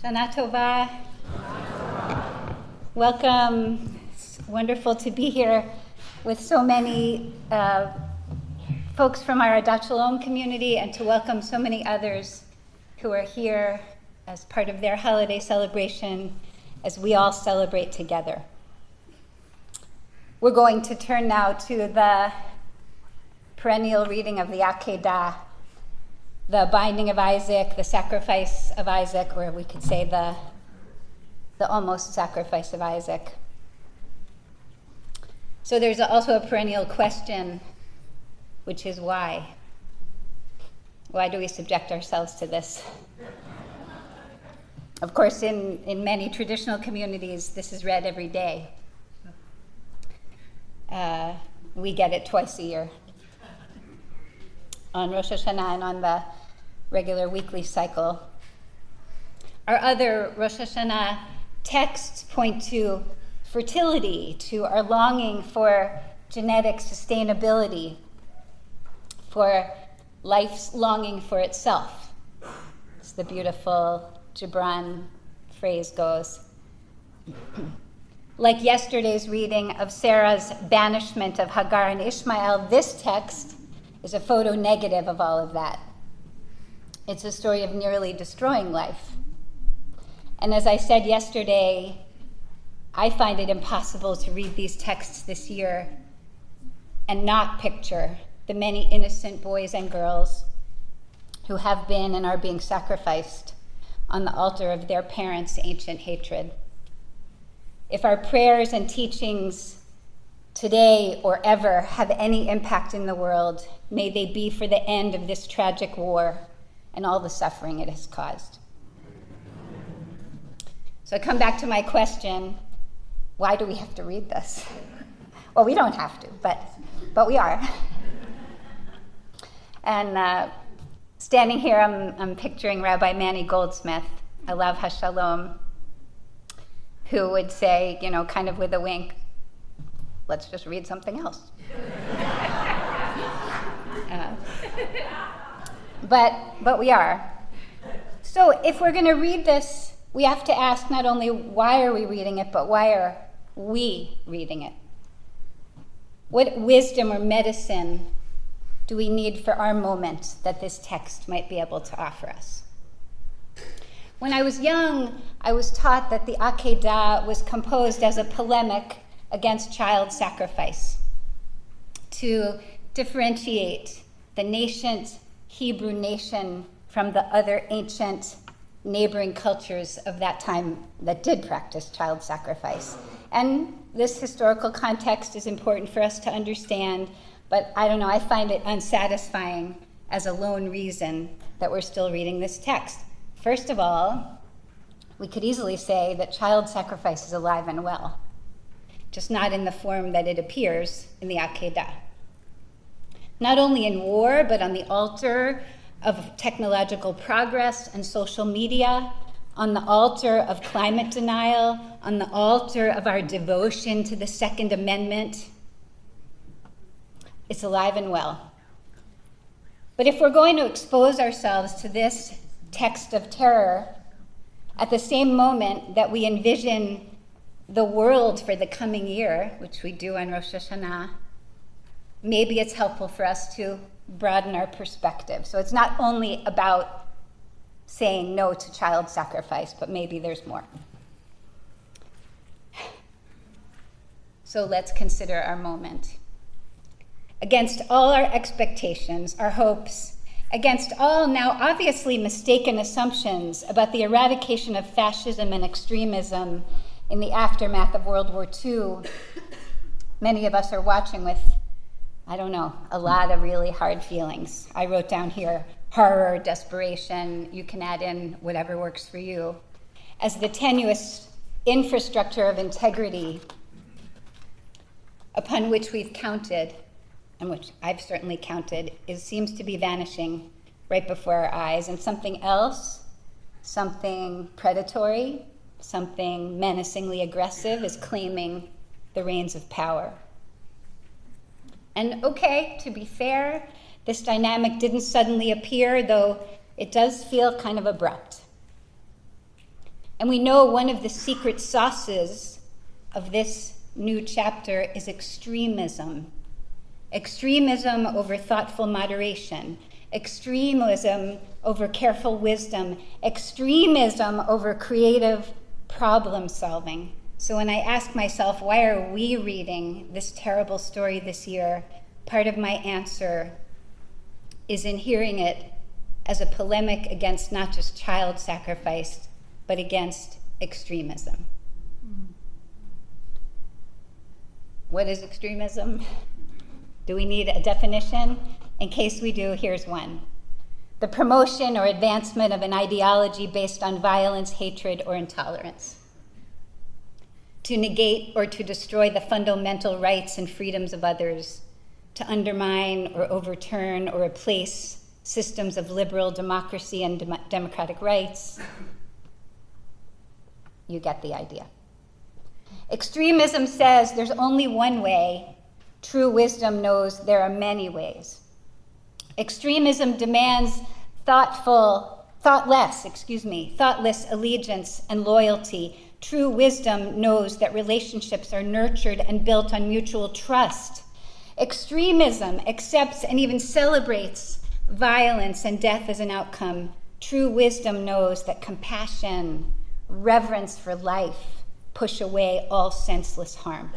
Shana Tova. Welcome. It's wonderful to be here with so many folks from our Adat Shalom community and to welcome so many others who are here as part of their holiday celebration as we all celebrate together. We're going to turn now to the perennial reading of the Akedah, the binding of Isaac, the sacrifice of Isaac, or we could say the almost sacrifice of Isaac. So there's also a perennial question, which is why? Why do we subject ourselves to this? Of course, in many traditional communities, this is read every day. We get it twice a year, on Rosh Hashanah and on the regular weekly cycle. Our other Rosh Hashanah texts point to fertility, to our longing for genetic sustainability, for life's longing for itself. As the beautiful Gibran phrase goes. Like yesterday's reading of Sarah's banishment of Hagar and Ishmael, this text is a photo negative of all of that. It's a story of nearly destroying life. And as I said yesterday, I find it impossible to read these texts this year and not picture the many innocent boys and girls who have been and are being sacrificed on the altar of their parents' ancient hatred. If our prayers and teachings today or ever have any impact in the world, may they be for the end of this tragic war and all the suffering it has caused. So I come back to my question, why do we have to read this? Well, we don't have to, but we are. And standing here, I'm picturing Rabbi Manny Goldsmith, Alav Hashalom, who would say, kind of with a wink, let's just read something else. But we are. So if we're going to read this, we have to ask not only why are we reading it, but why are we reading it? What wisdom or medicine do we need for our moment that this text might be able to offer us? When I was young, I was taught that the Akedah was composed as a polemic against child sacrifice, to differentiate the nascent Hebrew nation from the other ancient neighboring cultures of that time that did practice child sacrifice. And this historical context is important for us to understand, but I don't know, I find it unsatisfying as a lone reason that we're still reading this text. First of all, we could easily say that child sacrifice is alive and well, just not in the form that it appears in the Akedah. Not only in war, but on the altar of technological progress and social media, on the altar of climate denial, on the altar of our devotion to the Second Amendment. It's alive and well. But if we're going to expose ourselves to this text of terror, at the same moment that we envision the world for the coming year, which we do on Rosh Hashanah, maybe it's helpful for us to broaden our perspective. So it's not only about saying no to child sacrifice, but maybe there's more. So let's consider our moment. Against all our expectations, our hopes, against all now obviously mistaken assumptions about the eradication of fascism and extremism in the aftermath of World War II, many of us are watching with, a lot of really hard feelings. I wrote down here, horror, desperation, you can add in whatever works for you, as the tenuous infrastructure of integrity upon which we've counted, and which I've certainly counted, seems to be vanishing right before our eyes, and something else, something predatory, something menacingly aggressive is claiming the reins of power. And okay, to be fair, this dynamic didn't suddenly appear, though it does feel kind of abrupt. And we know one of the secret sauces of this new chapter is extremism. Extremism over thoughtful moderation. Extremism over careful wisdom. Extremism over creative problem solving. So when I ask myself, why are we reading this terrible story this year, part of my answer is in hearing it as a polemic against not just child sacrifice, but against extremism. What is extremism? Do we need a definition? In case we do, here's one. The promotion or advancement of an ideology based on violence, hatred, or intolerance. To negate or to destroy the fundamental rights and freedoms of others, to undermine or overturn or replace systems of liberal democracy and democratic rights. You get the idea. Extremism says there's only one way. True wisdom knows there are many ways. Extremism demands thoughtless allegiance and loyalty. True wisdom knows that relationships are nurtured and built on mutual trust. Extremism accepts and even celebrates violence and death as an outcome. True wisdom knows that compassion, reverence for life, push away all senseless harm.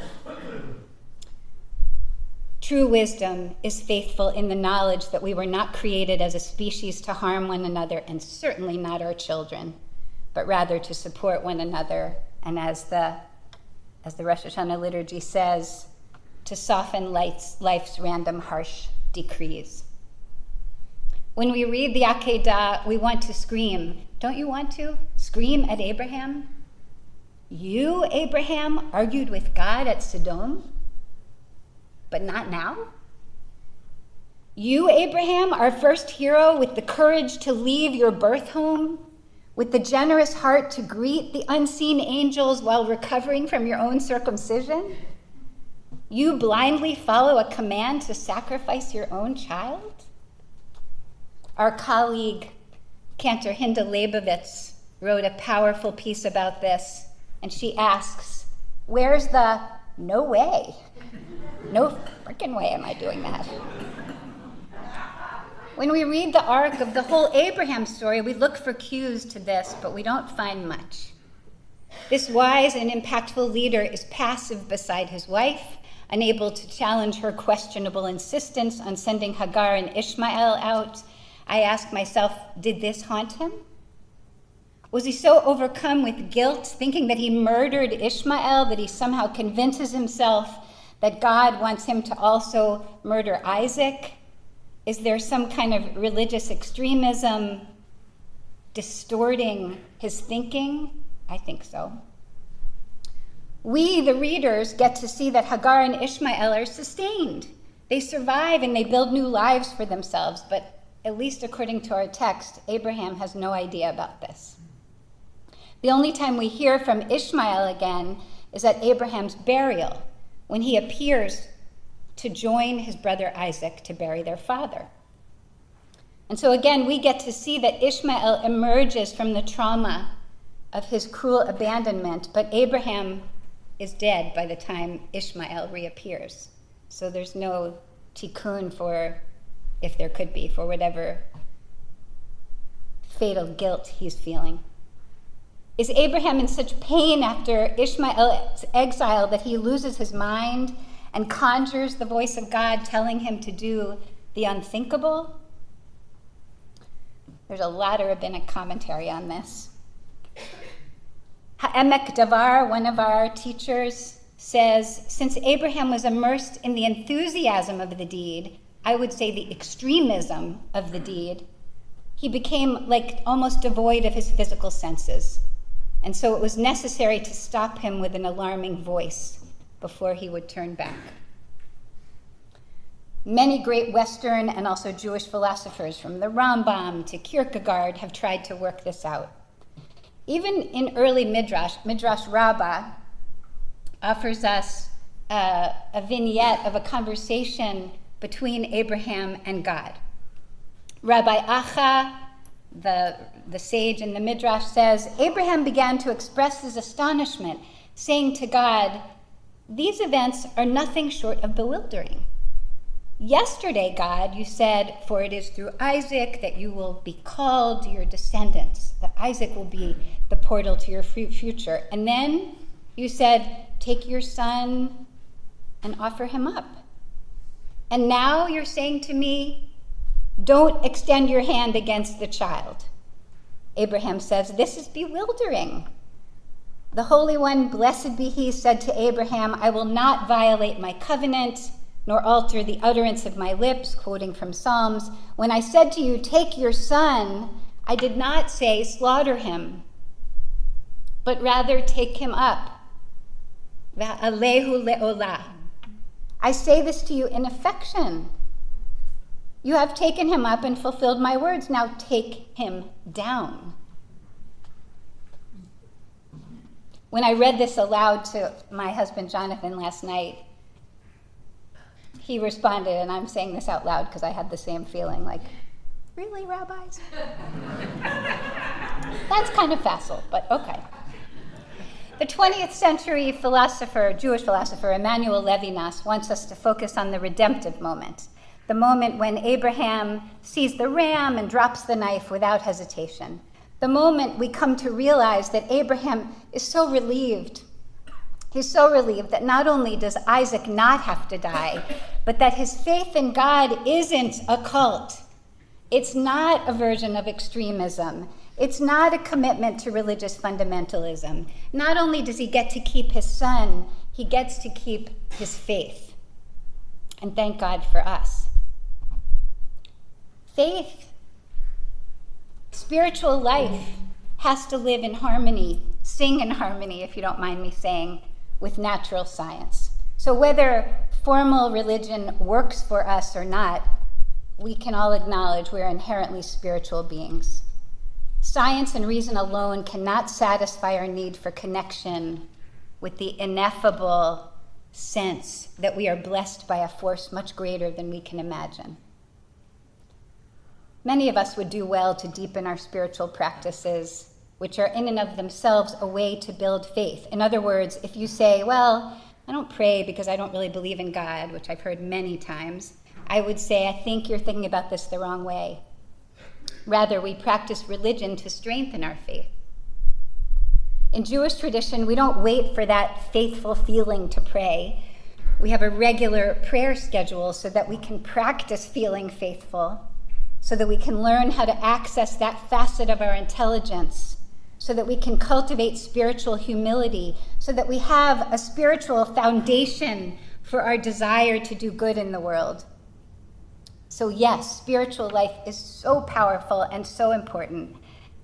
True wisdom is faithful in the knowledge that we were not created as a species to harm one another, and certainly not our children, but rather to support one another, and as the Rosh Hashanah liturgy says, to soften life's random harsh decrees. When we read the Akedah, we want to scream. Don't you want to? Scream at Abraham? You, Abraham, argued with God at Sodom, but not now? You, Abraham, our first hero, with the courage to leave your birth home, with the generous heart to greet the unseen angels while recovering from your own circumcision? You blindly follow a command to sacrifice your own child? Our colleague, Cantor Hinda Leibovitz, wrote a powerful piece about this, and she asks, where's the no way? No frickin' way am I doing that. When we read the arc of the whole Abraham story, we look for cues to this, but we don't find much. This wise and impactful leader is passive beside his wife, unable to challenge her questionable insistence on sending Hagar and Ishmael out. I ask myself, did this haunt him? Was he so overcome with guilt, thinking that he murdered Ishmael, that he somehow convinces himself that God wants him to also murder Isaac? Is there some kind of religious extremism distorting his thinking? I think so. We, the readers, get to see that Hagar and Ishmael are sustained. They survive and they build new lives for themselves, but at least according to our text, Abraham has no idea about this. The only time we hear from Ishmael again is at Abraham's burial, when he appears to join his brother Isaac to bury their father. And so again, we get to see that Ishmael emerges from the trauma of his cruel abandonment, but Abraham is dead by the time Ishmael reappears. So there's no tikkun for, if there could be, for whatever fatal guilt he's feeling. Is Abraham in such pain after Ishmael's exile that he loses his mind and conjures the voice of God telling him to do the unthinkable? There's a lot of rabbinic commentary on this. Ha'emek Davar, one of our teachers, says, since Abraham was immersed in the enthusiasm of the deed, I would say the extremism of the deed, he became like almost devoid of his physical senses. And so it was necessary to stop him with an alarming voice before he would turn back. Many great Western and also Jewish philosophers, from the Rambam to Kierkegaard, have tried to work this out. Even in early Midrash Rabbah offers us a vignette of a conversation between Abraham and God. Rabbi Acha the sage in the Midrash says, Abraham began to express his astonishment, saying to God, "These events are nothing short of bewildering. Yesterday, God, you said, for it is through Isaac that you will be called to your descendants, that Isaac will be the portal to your future. And then you said, take your son and offer him up. And now you're saying to me, don't extend your hand against the child." Abraham says, "This is bewildering." The Holy One, blessed be he, said to Abraham, "I will not violate my covenant, nor alter the utterance of my lips," quoting from Psalms. "When I said to you, take your son, I did not say slaughter him, but rather take him up. Va'alehu le'olah. I say this to you in affection. You have taken him up and fulfilled my words. Now take him down." When I read this aloud to my husband Jonathan last night, he responded, and I'm saying this out loud because I had the same feeling, like, really, rabbis? That's kind of facile, but okay. The 20th century philosopher, Jewish philosopher, Emmanuel Levinas, wants us to focus on the redemptive moment, the moment when Abraham sees the ram and drops the knife without hesitation, the moment we come to realize that Abraham is so relieved. He's so relieved that not only does Isaac not have to die, but that his faith in God isn't a cult. It's not a version of extremism. It's not a commitment to religious fundamentalism. Not only does he get to keep his son, he gets to keep his faith. And thank God for us. Faith, spiritual life, has to live in harmony, sing in harmony, if you don't mind me saying, with natural science. So whether formal religion works for us or not, we can all acknowledge we're inherently spiritual beings. Science and reason alone cannot satisfy our need for connection with the ineffable sense that we are blessed by a force much greater than we can imagine. Many of us would do well to deepen our spiritual practices, which are in and of themselves a way to build faith. In other words, if you say, well, I don't pray because I don't really believe in God, which I've heard many times, I would say, I think you're thinking about this the wrong way. Rather, we practice religion to strengthen our faith. In Jewish tradition, we don't wait for that faithful feeling to pray. We have a regular prayer schedule so that we can practice feeling faithful, so that we can learn how to access that facet of our intelligence, so that we can cultivate spiritual humility, so that we have a spiritual foundation for our desire to do good in the world. So yes, spiritual life is so powerful and so important.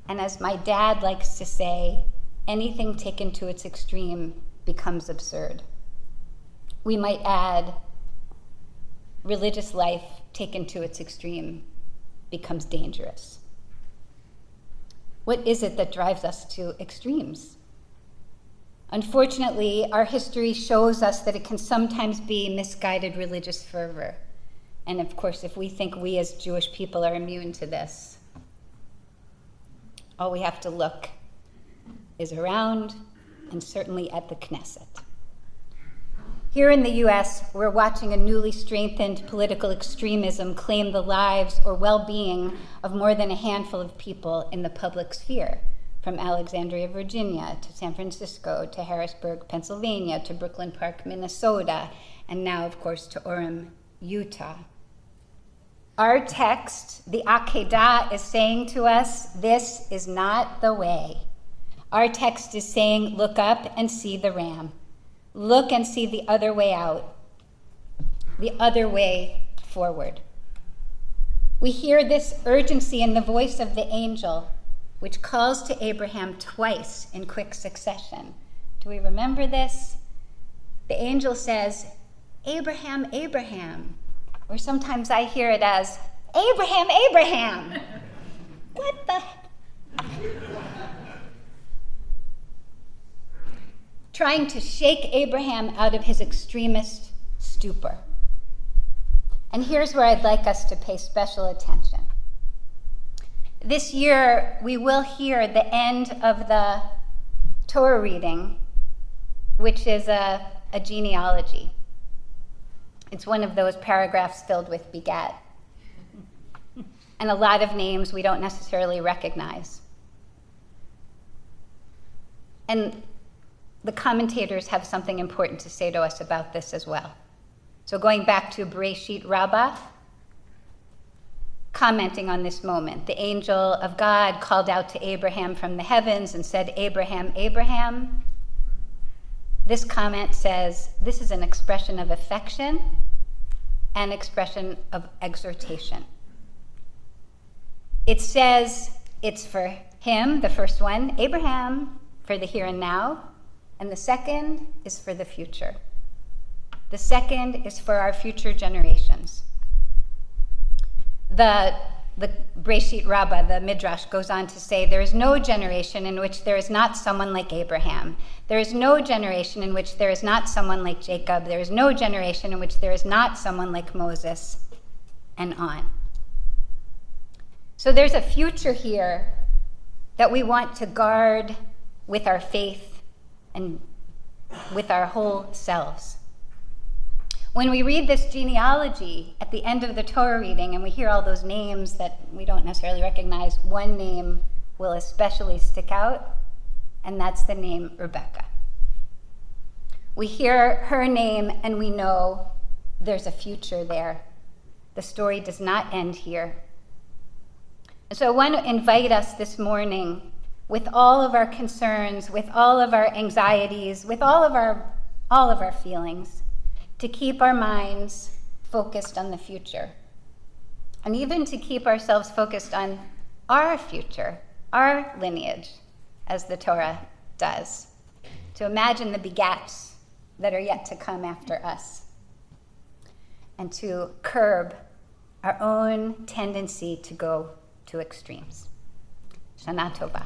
And as my dad likes to say, anything taken to its extreme becomes absurd. We might add, religious life taken to its extreme becomes dangerous. What is it that drives us to extremes? Unfortunately, our history shows us that it can sometimes be misguided religious fervor. And of course, if we think we as Jewish people are immune to this, all we have to look is around and certainly at the Knesset. Here in the US, we're watching a newly strengthened political extremism claim the lives or well-being of more than a handful of people in the public sphere, from Alexandria, Virginia, to San Francisco, to Harrisburg, Pennsylvania, to Brooklyn Park, Minnesota, and now, of course, to Orem, Utah. Our text, the Akedah, is saying to us, this is not the way. Our text is saying, look up and see the ram. Look and see the other way out, the other way forward. We hear this urgency in the voice of the angel, which calls to Abraham twice in quick succession. Do we remember this? The angel says, Abraham, Abraham. Or sometimes I hear it as, Abraham, Abraham. What the? Trying to shake Abraham out of his extremist stupor. And here's where I'd like us to pay special attention. This year, we will hear the end of the Torah reading, which is a genealogy. It's one of those paragraphs filled with begat. And a lot of names we don't necessarily recognize. And the commentators have something important to say to us about this as well. So going back to Bereshit Rabbah, commenting on this moment, the angel of God called out to Abraham from the heavens and said, "Abraham, Abraham." This comment says this is an expression of affection and expression of exhortation. It says it's for him, the first one, Abraham, for the here and now, and the second is for the future. The second is for our future generations. The Bereshit Rabbah, the Midrash, goes on to say, there is no generation in which there is not someone like Abraham. There is no generation in which there is not someone like Jacob. There is no generation in which there is not someone like Moses, and on. So there's a future here that we want to guard with our faith and with our whole selves. When we read this genealogy at the end of the Torah reading and we hear all those names that we don't necessarily recognize, one name will especially stick out, and that's the name Rebecca. We hear her name and we know there's a future there. The story does not end here. So I want to invite us this morning, with all of our concerns, with all of our anxieties, with all of our feelings, to keep our minds focused on the future. And even to keep ourselves focused on our future, our lineage, as the Torah does. To imagine the begats that are yet to come after us. And to curb our own tendency to go to extremes. Shana Tova.